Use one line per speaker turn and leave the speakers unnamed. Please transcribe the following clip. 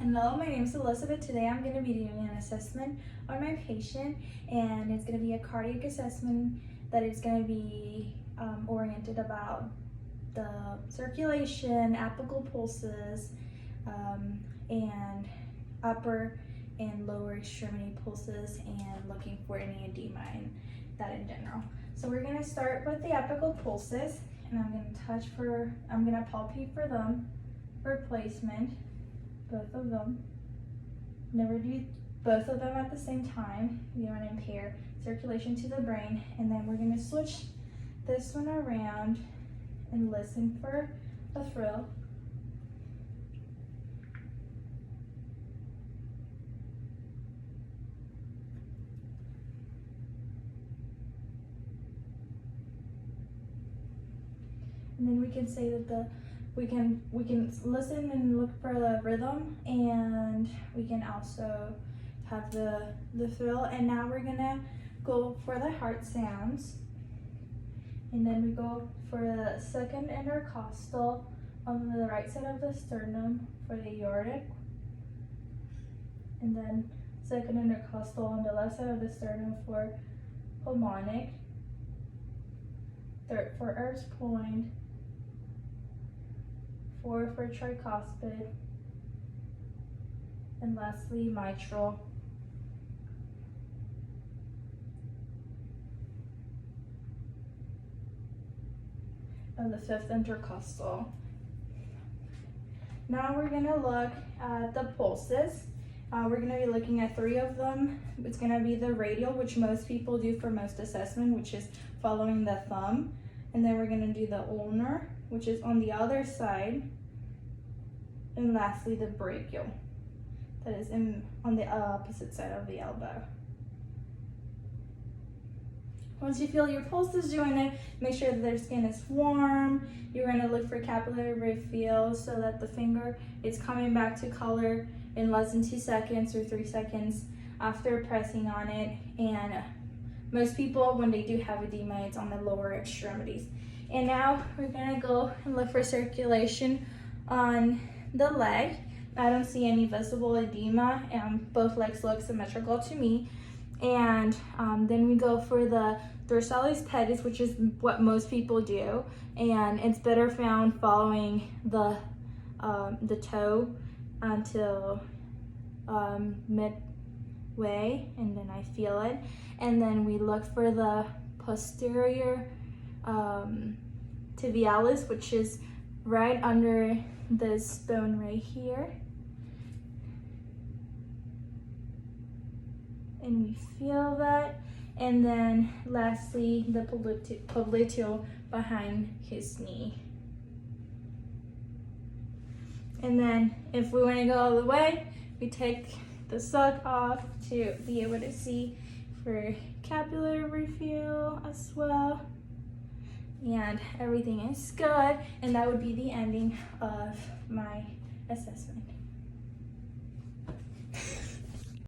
Hello, my name is Elizabeth. Today I'm going to be doing an assessment on my patient, and it's going to be a cardiac assessment that is going to be oriented about the circulation, apical pulses, and upper and lower extremity pulses, and looking for any edema in that in general. So we're going to start with the apical pulses, and I'm going to palpate for them for placement. Both of them. Never do both of them at the same time. You want to impair circulation to the brain. And then we're going to switch this one around and listen for a thrill. And then we can say that we can listen and look for the rhythm, and we can also have the thrill. And now we're gonna go for the heart sounds, and then we go for the second intercostal on the right side of the sternum for the aortic, and then second intercostal on the left side of the sternum for pulmonic, third for Erb's point, 4 for tricuspid, and lastly mitral. And the 5th intercostal. Now we're going to look at the pulses. We're going to be looking at 3 of them. It's going to be the radial, which most people do for most assessment, which is following the thumb. And then we're going to do the ulnar, which is on the other side. And lastly, the brachial, that is on the opposite side of the elbow. Once you feel your pulses, you want to make sure that their skin is warm. You're going to look for capillary refill so that the finger is coming back to color in less than 2 seconds or 3 seconds after pressing on it. And most people, when they do have edema, it's on the lower extremities. And now we're going to go and look for circulation on the leg. I don't see any visible edema, and both legs look symmetrical to me. And then we go for the dorsalis pedis, which is what most people do, and it's better found following the toe until midway, and then I feel it. And then we look for the posterior tibialis, which is right under this bone right here, and we feel that. And then lastly, the popliteal behind his knee. And then if we want to go all the way, we take the sock off to be able to see for capillary refill as well. And everything is good, and that would be the ending of my assessment.